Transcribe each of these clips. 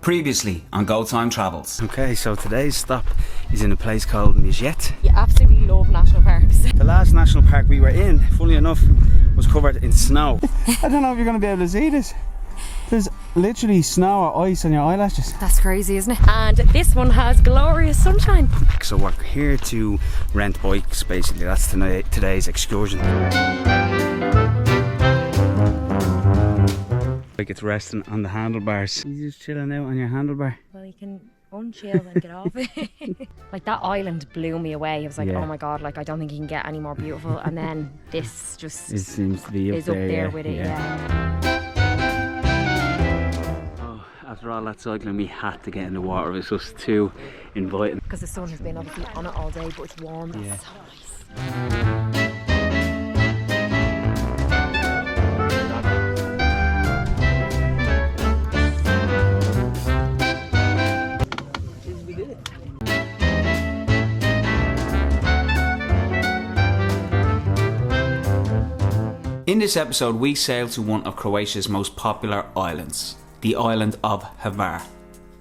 Previously on Go Time Travels. Okay, so today's stop is in a place called Mijet. You absolutely love national parks. The last national park we were in, funnily enough, was covered in snow. I don't know if you're going to be able to see this. There's literally snow or ice on your eyelashes. That's crazy, isn't it? And this one has glorious sunshine. So we're here to rent bikes, basically. That's today's excursion. Like it's resting on the handlebars. You're just chilling out on your handlebar. Well, you can unchill and get off it. Like that island blew me away. I was like, oh my god, like I don't think you can get any more beautiful. And then this just it seems to be up there with it. Oh, after all that cycling, we had to get in the water. It was just too inviting. Because the sun has been obviously on it all day, but it's warm. It's so nice. In this episode, we sail to one of Croatia's most popular islands, the island of Hvar.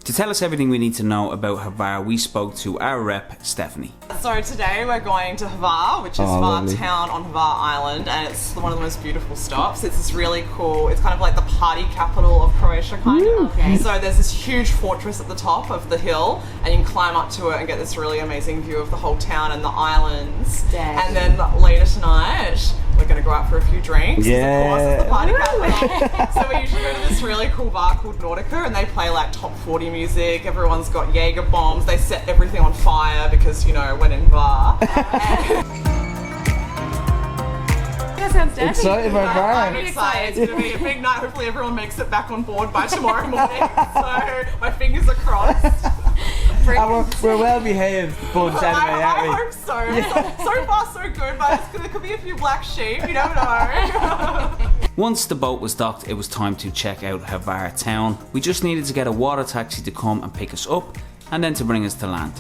To tell us everything we need to know about Hvar, we spoke to our rep, Stephanie. So today we're going to Hvar, which is Hvar Town on Hvar Island, and it's one of the most beautiful stops. It's this really cool, it's kind of like the party capital of Croatia, kind of. Okay. So there's this huge fortress at the top of the hill, and you can climb up to it and get this really amazing view of the whole town and the islands. And then later tonight, we're going to go out for a few drinks. Yeah. Of course, it's the party capital. So we usually go to this really cool bar called Nautica, and they play like top 40 music. Everyone's got Jaeger bombs. They set everything on fire because, you know, when in Hvar. That sounds dirty. Excited about Hvar. I'm excited. It's going to be a big night. Hopefully everyone makes it back on board by tomorrow morning. So my fingers are crossed. We're well behaved bunch anyway, aren't we? I hope so. Yeah. So far so good, but there could be a few black sheep, you never know. Once the boat was docked, it was time to check out Hvar Town. We just needed to get a water taxi to come and pick us up, and then to bring us to land.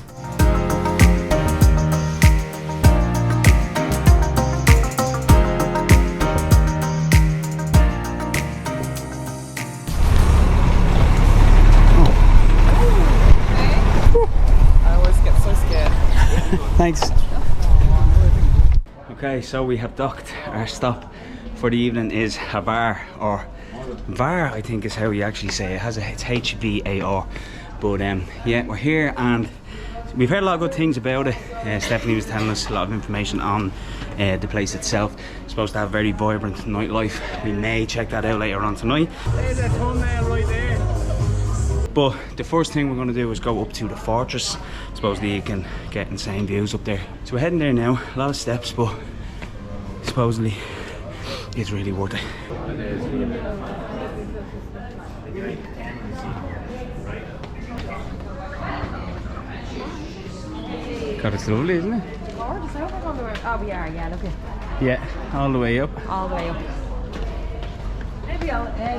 Thanks. Okay, so we have docked. Our stop for the evening is Hvar, or Hvar, I think is how you actually say it. It's H-V-A-R. But yeah, we're here and we've heard a lot of good things about it. Stephanie was telling us a lot of information on the place itself. It's supposed to have very vibrant nightlife. We may check that out later on tonight. There's a thumbnail right there. But the first thing we're going to do is go up to the fortress. Supposedly you can get insane views up there. So we're heading there now. A lot of steps, but supposedly it's really worth it. God, it's lovely, isn't it? Oh, we are, yeah, look at it. Yeah, all the way up. All the way up. Maybe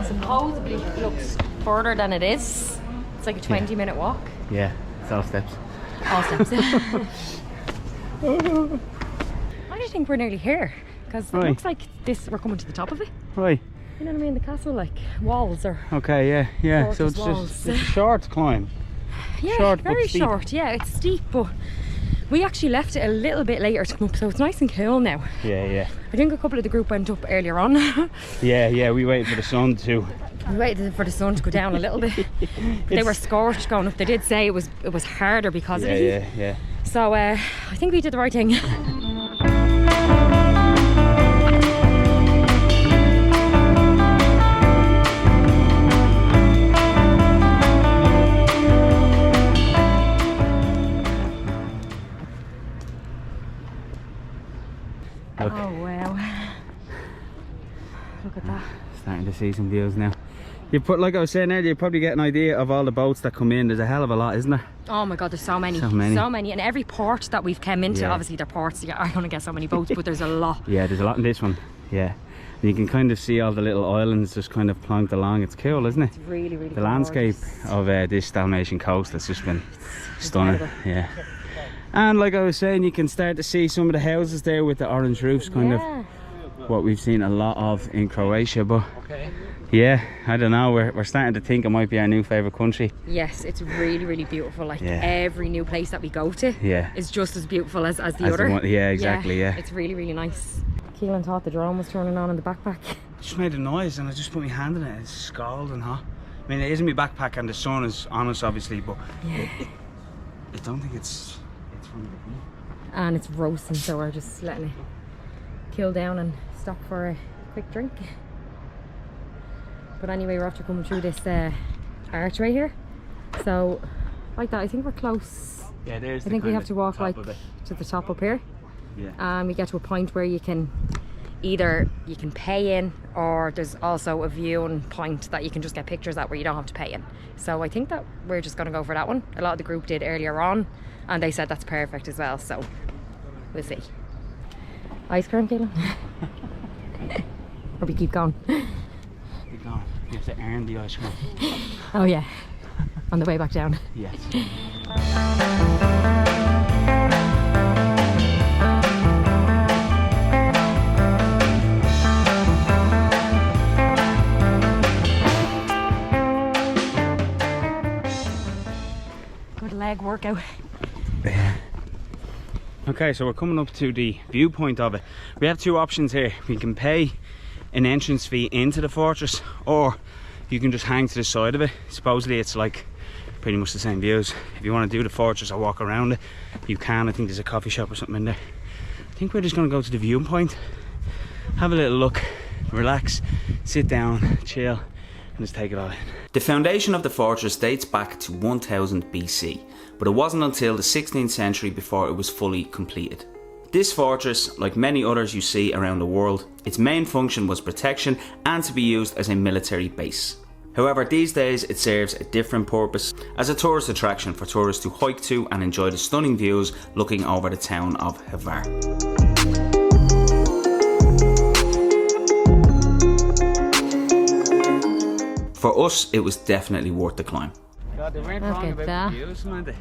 supposedly it looks further than it is. It's like a 20-minute walk. Yeah, it's all steps. All steps. I just think we're nearly here because it looks like we're coming to the top of it. Right. You know what I mean? The castle, like walls or. Okay, yeah. So it's walls. just it's a short climb. Yeah, short, very but steep. short. Yeah, it's steep, but we actually left it a little bit later to come up, so it's nice and cool now. Yeah. I think a couple of the group went up earlier on. Yeah. We waited for the sun to. We waited for the sun to go down a little bit. But they were scorched going up. They did say it was harder because of the heat. Yeah. So I think we did the right thing. Look. Oh wow. Look at that. Starting to see some views now. You put, like I was saying earlier, you probably get an idea of all the boats that come in. There's a hell of a lot, isn't there? Oh my god, there's so many. And every port that we've come into, obviously they're ports, you are going to get so many boats, but there's a lot. Yeah, there's a lot in this one. Yeah. And you can kind of see all the little islands just kind of plonked along. It's cool, isn't it? It's really, really the landscape of this Dalmatian coast has just been stunning. Yeah. And like I was saying, you can start to see some of the houses there with the orange roofs, kind of what we've seen a lot of in Croatia. But Yeah, I don't know. We're starting to think it might be our new favourite country. Yes, it's really, really beautiful. Like every new place that we go to is just as beautiful as the other. Yeah, exactly, yeah. It's really, really nice. Keelan thought the drone was turning on in the backpack. It just made a noise and I just put my hand in it. It's scalding hot. I mean, it isn't my backpack and the sun is on us, obviously, but I don't think it's from the heat. And it's roasting, so we're just letting it cool down and stop for a quick drink. But anyway, we're after coming through this archway here. So, like that, I think we're close. Yeah, there's I think we have to walk like to the top up here. Yeah. And we get to a point where you can either pay in, or there's also a viewing point that you can just get pictures at where you don't have to pay in. So I think that we're just going to go for that one. A lot of the group did earlier on and they said that's perfect as well, so we'll see. Ice cream, Keelan? Or we keep going? Keep going. You have to earn the ice cream. Oh yeah, on the way back down. Yes. Good leg workout. Yeah. Okay, so we're coming up to the viewpoint of it. We have two options here. We can pay an entrance fee into the fortress, or you can just hang to the side of it. Supposedly it's like pretty much the same views. If you want to do the fortress or walk around it, you can. I think there's a coffee shop or something in there. I think we're just going to go to the viewpoint, have a little look, relax, sit down, chill, and just take it all in. The foundation of the fortress dates back to 1000 BC, but it wasn't until the 16th century before it was fully completed. This fortress, like many others you see around the world, its main function was protection and to be used as a military base. However, these days it serves a different purpose as a tourist attraction for tourists to hike to and enjoy the stunning views looking over the town of Hvar. For us, it was definitely worth the climb. God, they weren't Look wrong at about that. the views, weren't they?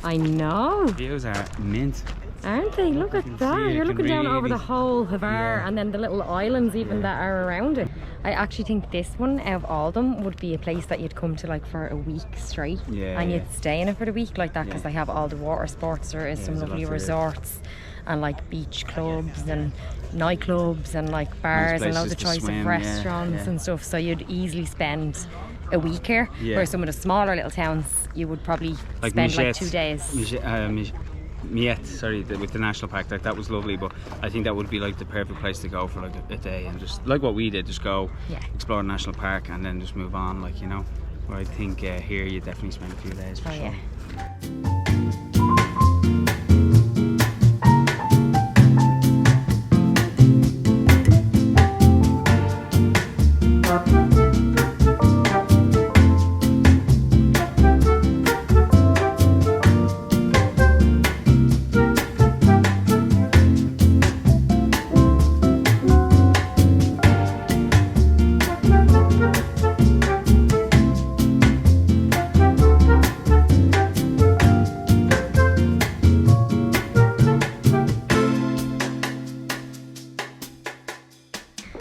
I know. The views are mint. Aren't they? Look at see that. it, You're you looking can down over really- the whole Hvar and then the little islands even that are around it. I actually think this one, out of all of them, would be a place that you'd come to like for a week straight. Yeah, And yeah. you'd stay in it for the week like that because Yeah. they have all the water sports. There is some there's a lovely lot to do. resorts and like beach clubs and nightclubs and like bars and loads places of to choice swim, of yeah, restaurants yeah. and stuff. So you'd easily spend a week here. Yeah. Whereas some of the smaller little towns, you would probably Like spend like Mijet. 2 days. Miet, sorry, with the national park, like that was lovely, but I think that would be like the perfect place to go for like a day and just like what we did, just go explore the national park and then just move on, like, you know. Where I think here you definitely spend a few days for Oh, sure. yeah.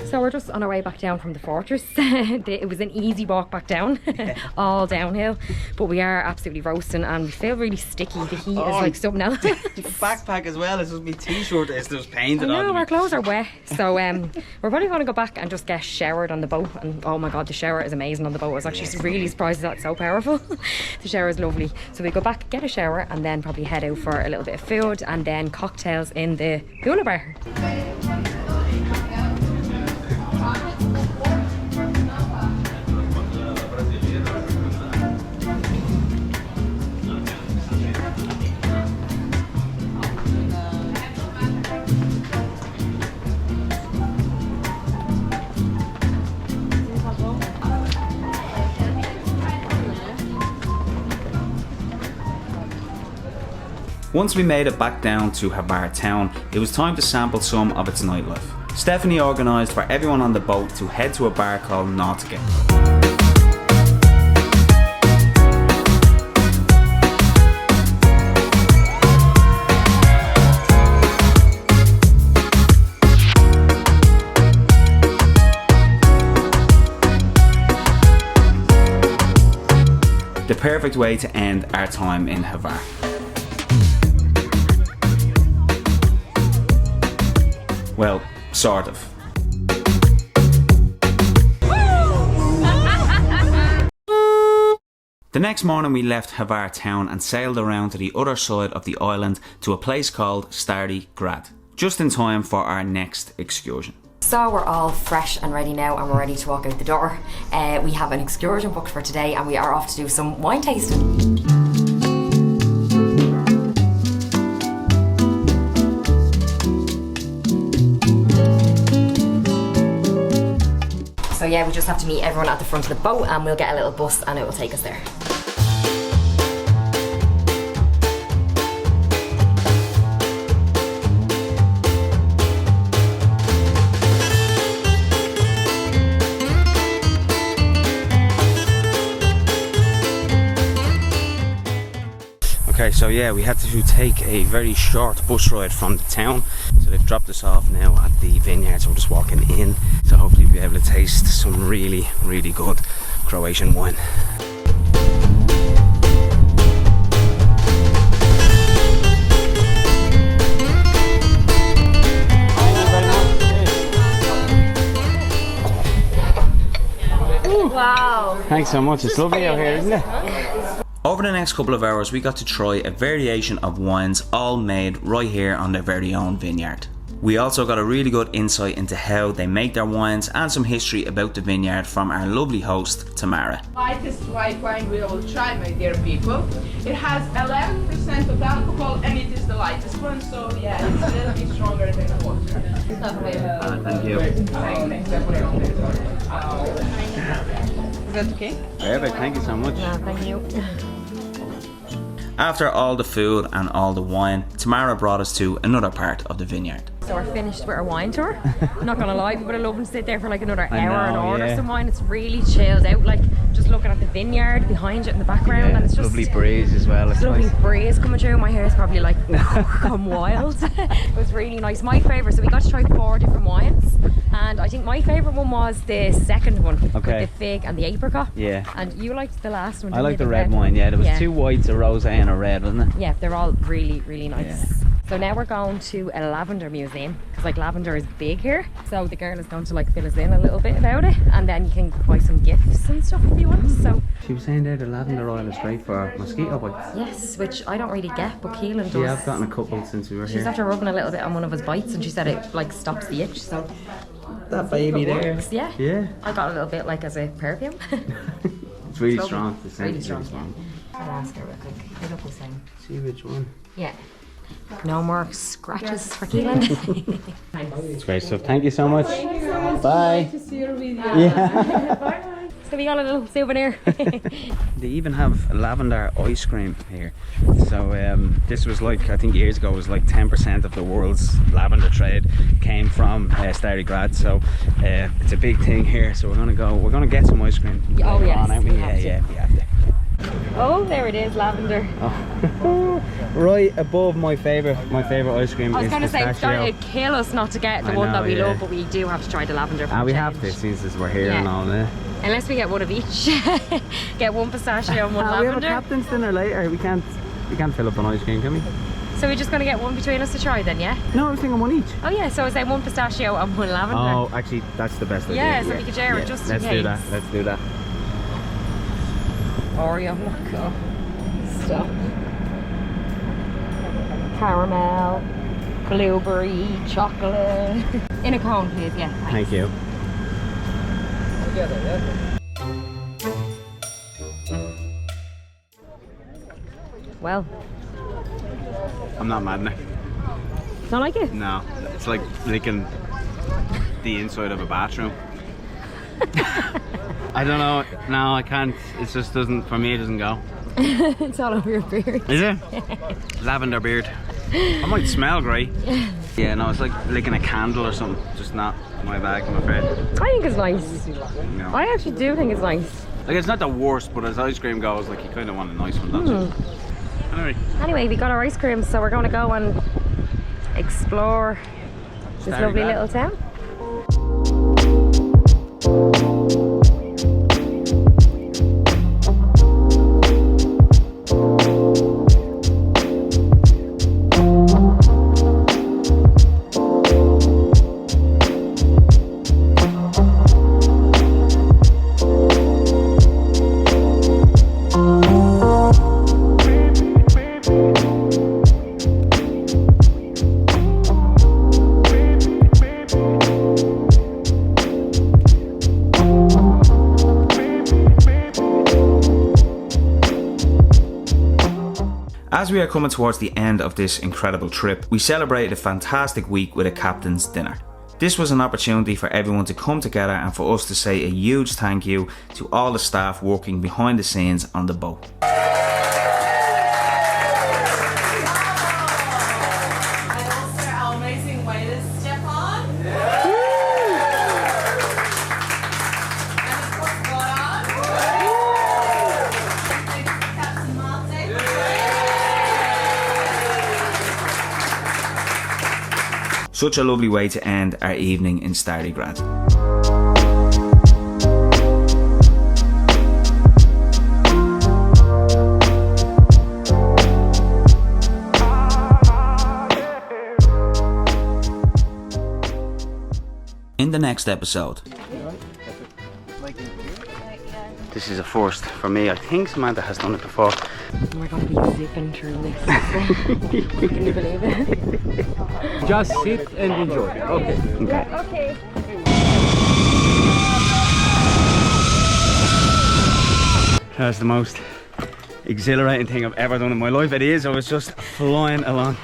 So we're just on our way back down from the fortress. It was an easy walk back down, all downhill, but we are absolutely roasting and we feel really sticky. The heat is like something else. The backpack as well, it's just my t-shirt, it's just painted No, on our me. clothes are wet, so we're probably going to go back and just get showered on the boat. And oh my god, the shower is amazing on the boat. I was actually really surprised that's so powerful. The shower is lovely. So we go back, get a shower, and then probably head out for a little bit of food and then cocktails in the hula bar. Once we made it back down to HVAR Town, it was time to sample some of its nightlife. Stephanie organised for everyone on the boat to head to a bar called Nautica. perfect way to end our time in Hvar. Well, sort of. The next morning we left Hvar Town and sailed around to the other side of the island to a place called Stari Grad, just in time for our next excursion. So we're all fresh and ready now, and we're ready to walk out the door. We have an excursion booked for today, and we are off to do some wine tasting. So yeah, we just have to meet everyone at the front of the boat, and we'll get a little bus and it will take us there. Okay, so yeah, we had to take a very short bus ride from the town. So they've dropped us off now at the vineyard, so we're just walking in. So hopefully we'll be able to taste some really, really good Croatian wine. Wow! Thanks so much, it's lovely out here, isn't it? Over the next couple of hours we got to try a variation of wines all made right here on their very own vineyard. We also got a really good insight into how they make their wines and some history about the vineyard from our lovely host Tamara. Lightest white wine we will try, my dear people. It has 11% of alcohol and it is the lightest one, so yeah, it's a little bit stronger than water. Thank you. Is that okay? Perfect, thank you so much. No, thank you. After all the food and all the wine, Tamara brought us to another part of the vineyard. So we're finished with our wine tour. Not gonna lie, we would have loved to sit there for like another I hour and know, order yeah. some wine. It's really chilled out, like just looking at the vineyard behind you in the background, and it's just lovely breeze as well. It's lovely nice. breeze coming through. My hair is probably like gone wild. It was really nice. My favourite, so we got to try 4 different wines, and I think my favourite one was the second one, Okay. with the fig and the apricot. Yeah. And you liked the last one. I didn't like you, the red wine, yeah. There was Yeah. 2 whites, a rosé and a red, wasn't it? Yeah, they're all really, really nice. Yeah. So now we're going to a lavender museum, because like lavender is big here. So the girl is going to like fill us in a little bit about it, and then you can buy some gifts and stuff if you want. So She was saying there the lavender oil is great for mosquito bites. yes, which I don't really get, but Keelan does. Yeah, I've gotten a couple since we were She's here. after rubbing a little bit on one of his bites, and she said it like stops the itch. So That baby there. yeah, Yeah. I got a little bit like as a perfume. It's really Lovely. strong. The scent Really is strong. really strong. Yeah. I'll ask her real quick. Pick up the same. See which one. Yeah. No more scratches for Keelan. It's great stuff. Thank you so much. Bye. To see your video. Yeah. So we got a little souvenir. They even have lavender ice cream here. So this was like, I think years ago, was like 10% of the world's lavender trade came from Stari Grad. So it's a big thing here. So we're gonna get some ice cream. Oh, later yes, on, aren't we? we have to. Yeah, we have to. Oh, there it is, lavender. Oh. Right above my favorite ice cream I was is going to say, it's pistachio. going to kill us not to get the I one know, that we yeah. love, but we do have to try the lavender. For Ah, the we have to change. since we're here Yeah. and all that. Unless we get one of each. Get one pistachio and one We have a lavender. captain's dinner later. We can't fill up on ice cream, can we? So we're just going to get one between us to try then, yeah? No, I was thinking one each. Oh yeah, so I say one pistachio and one lavender. Oh, actually, that's the best idea. Yeah, so we could share it just in Let's do case. that. Let's do that. Oreo, look, stuff. Caramel, blueberry, chocolate. In a cone, please, yeah. Thank you. Well, I'm not mad now. don't like it? No, it's like licking the inside of a bathroom. I don't know. No, I can't. It just doesn't. For me, it doesn't go. It's all over your beard. Is it? Lavender beard. I might smell great. Yeah, no, it's like licking a candle or something. Just not my bag, I'm afraid. I think it's nice. No. I actually do think it's nice. Like, it's not the worst, but as ice cream goes, like, you kind of want a nice one, don't you? Anyway. Anyway, we got our ice cream, so we're going to go and explore this Stari lovely Grad. little town. As we are coming towards the end of this incredible trip, we celebrated a fantastic week with a captain's dinner. This was an opportunity for everyone to come together and for us to say a huge thank you to all the staff working behind the scenes on the boat. Such a lovely way to end our evening in Stari Grad. In the next episode. This is a first for me. I think Samantha has done it before. We're going to be zipping through this. Can you believe it? Just sit and enjoy. Okay. Okay. That's the most exhilarating thing I've ever done in my life. It is. I was just flying along.